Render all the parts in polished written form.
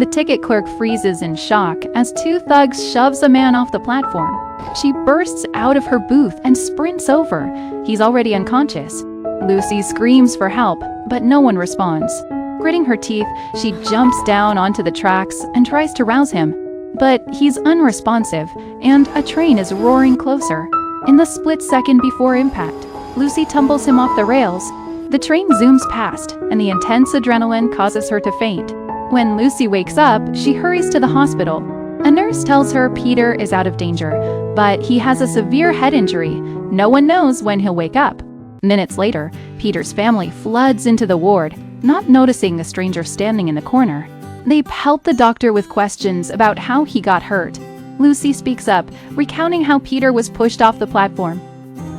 The ticket clerk freezes in shock as two thugs shoves a man off the platform. She bursts out of her booth and sprints over. He's already unconscious. Lucy screams for help, but no one responds. Gritting her teeth, she jumps down onto the tracks and tries to rouse him. But he's unresponsive, and a train is roaring closer. In the split second before impact, Lucy tumbles him off the rails. The train zooms past, and the intense adrenaline causes her to faint. When Lucy wakes up, she hurries to the hospital. A nurse tells her Peter is out of danger, but he has a severe head injury. No one knows when he'll wake up. Minutes later, Peter's family floods into the ward, not noticing the stranger standing in the corner. They pelt the doctor with questions about how he got hurt. Lucy speaks up, recounting how Peter was pushed off the platform.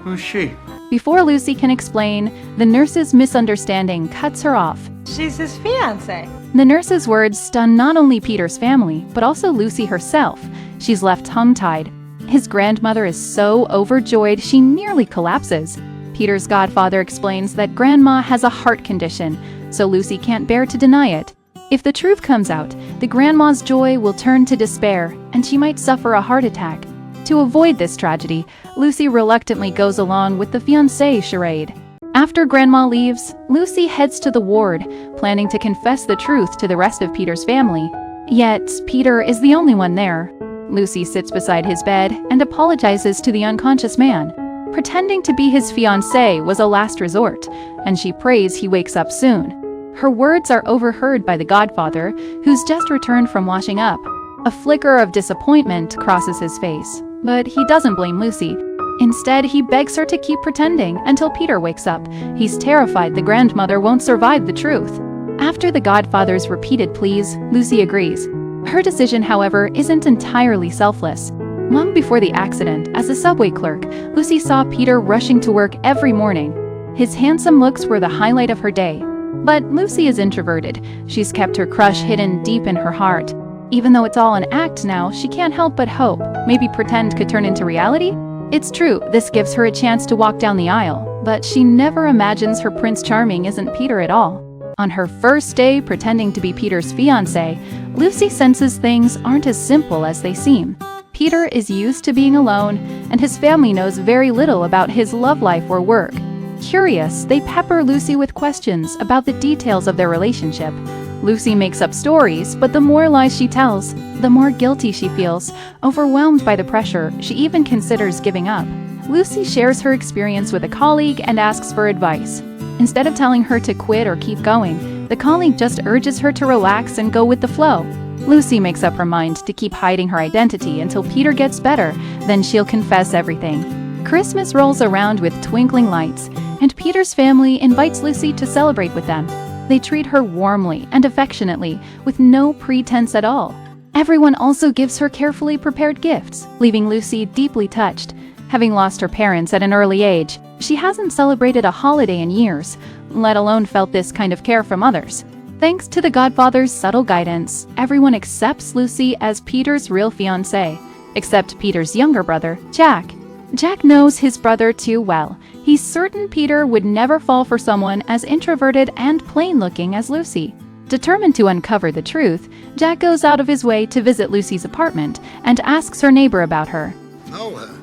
Who's she? Before Lucy can explain, the nurse's misunderstanding cuts her off. She's his fiancée. The nurse's words stun not only Peter's family, but also Lucy herself. She's left tongue-tied. His grandmother is so overjoyed she nearly collapses. Peter's godfather explains that Grandma has a heart condition, so Lucy can't bear to deny it. If the truth comes out, the grandma's joy will turn to despair, and she might suffer a heart attack. To avoid this tragedy, Lucy reluctantly goes along with the fiancé charade. After Grandma leaves, Lucy heads to the ward, planning to confess the truth to the rest of Peter's family. Yet, Peter is the only one there. Lucy sits beside his bed and apologizes to the unconscious man. Pretending to be his fiancé was a last resort, and she prays he wakes up soon. Her words are overheard by the godfather, who's just returned from washing up. A flicker of disappointment crosses his face, but he doesn't blame Lucy. Instead, he begs her to keep pretending until Peter wakes up. He's terrified the grandmother won't survive the truth. After the godfather's repeated pleas, Lucy agrees. Her decision, however, isn't entirely selfless. Long before the accident, as a subway clerk, Lucy saw Peter rushing to work every morning. His handsome looks were the highlight of her day. But Lucy is introverted. She's kept her crush hidden deep in her heart. Even though it's all an act now, she can't help but hope. Maybe pretend could turn into reality? It's true, this gives her a chance to walk down the aisle, but she never imagines her Prince Charming isn't Peter at all. On her first day pretending to be Peter's fiancé, Lucy senses things aren't as simple as they seem. Peter is used to being alone, and his family knows very little about his love life or work. Curious, they pepper Lucy with questions about the details of their relationship. Lucy makes up stories, but the more lies she tells, the more guilty she feels. Overwhelmed by the pressure, she even considers giving up. Lucy shares her experience with a colleague and asks for advice. Instead of telling her to quit or keep going, the colleague just urges her to relax and go with the flow. Lucy makes up her mind to keep hiding her identity until Peter gets better, then she'll confess everything. Christmas rolls around with twinkling lights, and Peter's family invites Lucy to celebrate with them. They treat her warmly and affectionately, with no pretense at all. Everyone also gives her carefully prepared gifts, leaving Lucy deeply touched. Having lost her parents at an early age, she hasn't celebrated a holiday in years, let alone felt this kind of care from others. Thanks to the godfather's subtle guidance, everyone accepts Lucy as Peter's real fiancé, except Peter's younger brother, Jack. Jack knows his brother too well. He's certain Peter would never fall for someone as introverted and plain-looking as Lucy. Determined to uncover the truth, Jack goes out of his way to visit Lucy's apartment and asks her neighbor about her. Know her.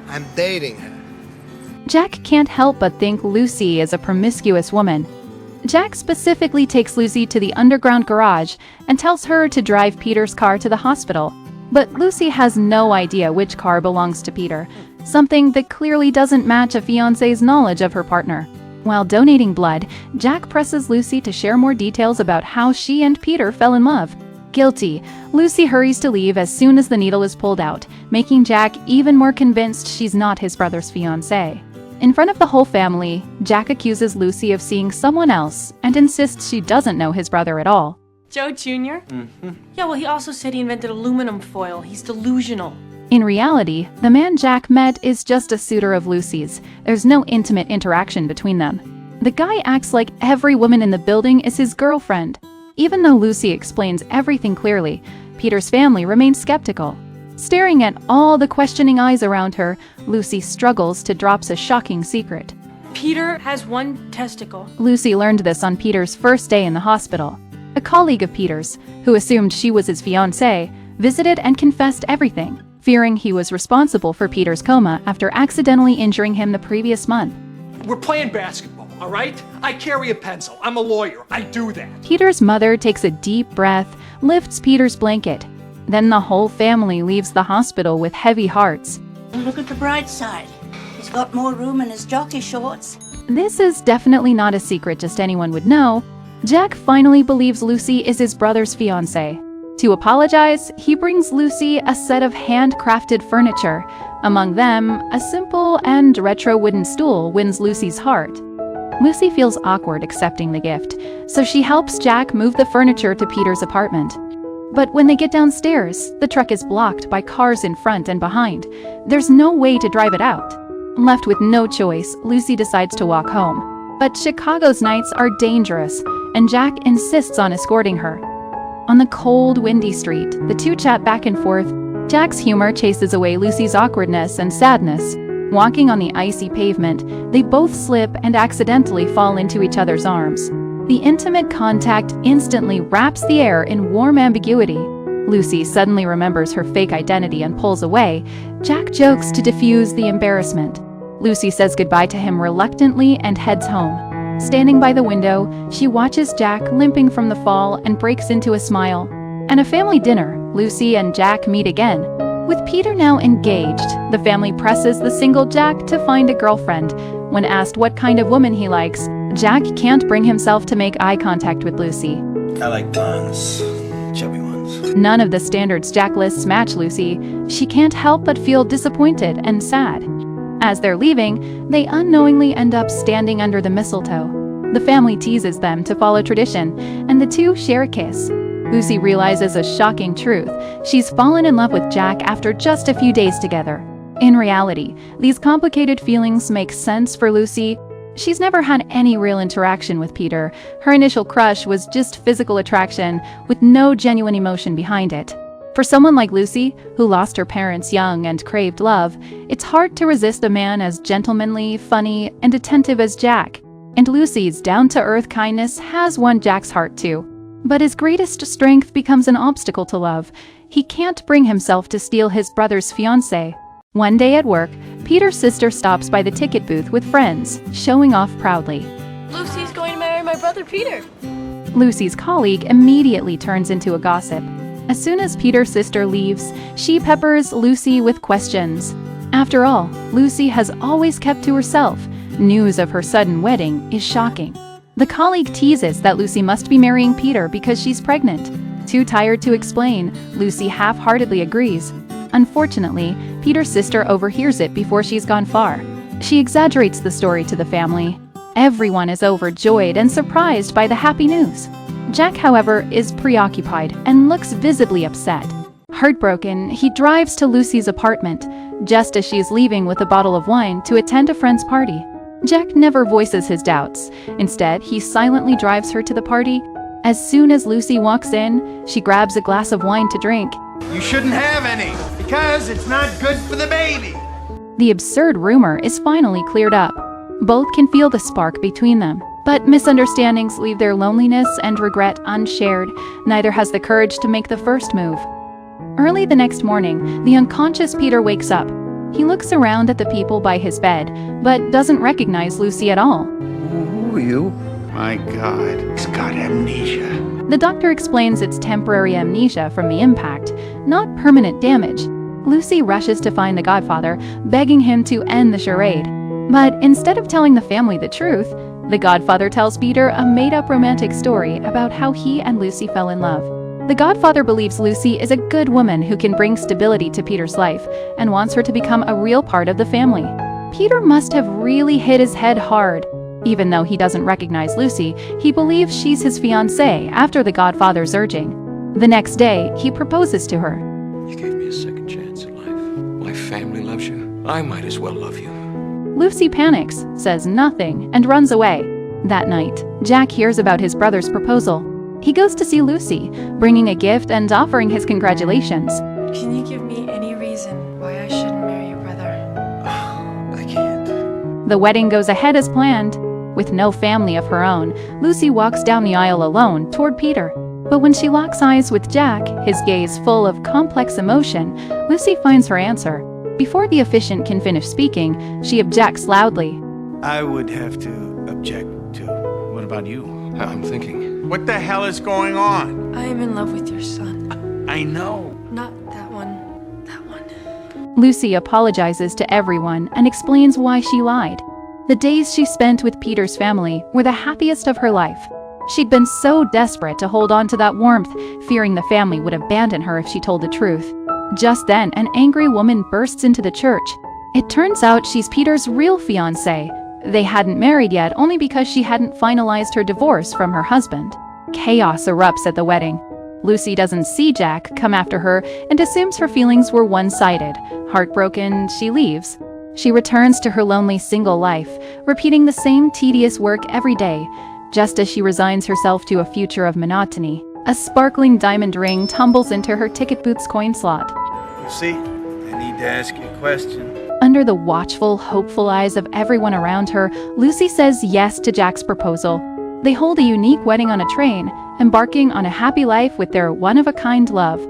I'm dating her. Jack can't help but think Lucy is a promiscuous woman. Jack specifically takes Lucy to the underground garage and tells her to drive Peter's car to the hospital. But Lucy has no idea which car belongs to Peter, something that clearly doesn't match a fiancé's knowledge of her partner. While donating blood, Jack presses Lucy to share more details about how she and Peter fell in love. Guilty, Lucy hurries to leave as soon as the needle is pulled out, making Jack even more convinced she's not his brother's fiancée. In front of the whole family, Jack accuses Lucy of seeing someone else and insists she doesn't know his brother at all. Joe Jr.? Yeah, well, he also said he invented aluminum foil. He's delusional. In reality, the man Jack met is just a suitor of Lucy's. There's no intimate interaction between them. The guy acts like every woman in the building is his girlfriend. Even though Lucy explains everything clearly, Peter's family remains skeptical. Staring at all the questioning eyes around her, Lucy struggles to drop a shocking secret. Peter has one testicle. Lucy learned this on Peter's first day in the hospital. A colleague of Peter's, who assumed she was his fiancée, visited and confessed everything, fearing he was responsible for Peter's coma after accidentally injuring him the previous month. We're playing basketball, all right? I carry a pencil. I'm a lawyer. I do that. Peter's mother takes a deep breath, lifts Peter's blanket. Then the whole family leaves the hospital with heavy hearts. Look at the bright side. He's got more room in his jockey shorts. This is definitely not a secret just anyone would know. Jack finally believes Lucy is his brother's fiancée. To apologize, he brings Lucy a set of handcrafted furniture. Among them, a simple and retro wooden stool wins Lucy's heart. Lucy feels awkward accepting the gift, so she helps Jack move the furniture to Peter's apartment. But when they get downstairs, the truck is blocked by cars in front and behind. There's no way to drive it out. Left with no choice, Lucy decides to walk home. But Chicago's nights are dangerous, and Jack insists on escorting her. On the cold, windy street, the two chat back and forth. Jack's humor chases away Lucy's awkwardness and sadness. Walking on the icy pavement, they both slip and accidentally fall into each other's arms. The intimate contact instantly wraps the air in warm ambiguity. Lucy suddenly remembers her fake identity and pulls away. Jack jokes to diffuse the embarrassment. Lucy says goodbye to him reluctantly and heads home. Standing by the window, she watches Jack limping from the fall and breaks into a smile. At a family dinner, Lucy and Jack meet again. With Peter now engaged, the family presses the single Jack to find a girlfriend. When asked what kind of woman he likes, Jack can't bring himself to make eye contact with Lucy. I like blondes, chubby ones. None of the standards Jack lists match Lucy. She can't help but feel disappointed and sad. As they're leaving, they unknowingly end up standing under the mistletoe. The family teases them to follow tradition, and the two share a kiss. Lucy realizes a shocking truth. She's fallen in love with Jack after just a few days together. In reality, these complicated feelings make sense for Lucy. She's never had any real interaction with Peter. Her initial crush was just physical attraction, with no genuine emotion behind it. For someone like Lucy, who lost her parents young and craved love, it's hard to resist a man as gentlemanly, funny, and attentive as Jack. And Lucy's down-to-earth kindness has won Jack's heart too. But his greatest strength becomes an obstacle to love. He can't bring himself to steal his brother's fiancée. One day at work, Peter's sister stops by the ticket booth with friends, showing off proudly. Lucy's going to marry my brother Peter. Lucy's colleague immediately turns into a gossip. As soon as Peter's sister leaves, she peppers Lucy with questions. After all, Lucy has always kept to herself. News of her sudden wedding is shocking. The colleague teases that Lucy must be marrying Peter because she's pregnant. Too tired to explain, Lucy half-heartedly agrees. Unfortunately, Peter's sister overhears it before she's gone far. She exaggerates the story to the family. Everyone is overjoyed and surprised by the happy news. Jack, however, is preoccupied and looks visibly upset. Heartbroken, he drives to Lucy's apartment, just as she's leaving with a bottle of wine to attend a friend's party. Jack never voices his doubts. Instead, he silently drives her to the party. As soon as Lucy walks in, she grabs a glass of wine to drink. You shouldn't have any, because it's not good for the baby. The absurd rumor is finally cleared up. Both can feel the spark between them. But misunderstandings leave their loneliness and regret unshared. Neither has the courage to make the first move. Early the next morning, the unconscious Peter wakes up. He looks around at the people by his bed, but doesn't recognize Lucy at all. Who are you? My God, he's got amnesia. The doctor explains it's temporary amnesia from the impact, not permanent damage. Lucy rushes to find the godfather, begging him to end the charade. But instead of telling the family the truth, the godfather tells Peter a made-up romantic story about how he and Lucy fell in love. The godfather believes Lucy is a good woman who can bring stability to Peter's life and wants her to become a real part of the family. Peter must have really hit his head hard. Even though he doesn't recognize Lucy, he believes she's his fiancée after the godfather's urging. The next day, he proposes to her. You gave me a second chance at life. My family loves you. I might as well love you. Lucy panics, says nothing, and runs away. That night, Jack hears about his brother's proposal. He goes to see Lucy, bringing a gift and offering his congratulations. Can you give me any reason why I shouldn't marry your brother? I can't. The wedding goes ahead as planned. With no family of her own, Lucy walks down the aisle alone toward Peter. But when she locks eyes with Jack, his gaze full of complex emotion, Lucy finds her answer. Before the officiant can finish speaking, she objects loudly. I would have to object to. What about you? I'm thinking. What the hell is going on? I am in love with your son. I know. Not that one. That one. Lucy apologizes to everyone and explains why she lied. The days she spent with Peter's family were the happiest of her life. She'd been so desperate to hold on to that warmth, fearing the family would abandon her if she told the truth. Just then, an angry woman bursts into the church. It turns out she's Peter's real fiancée. They hadn't married yet only because she hadn't finalized her divorce from her husband. Chaos erupts at the wedding. Lucy doesn't see Jack come after her and assumes her feelings were one-sided. Heartbroken, she leaves. She returns to her lonely single life, repeating the same tedious work every day. Just as she resigns herself to a future of monotony, a sparkling diamond ring tumbles into her ticket booth's coin slot. Lucy, I need to ask you a question. Under the watchful, hopeful eyes of everyone around her, Lucy says yes to Jack's proposal. They hold a unique wedding on a train, embarking on a happy life with their one-of-a-kind love.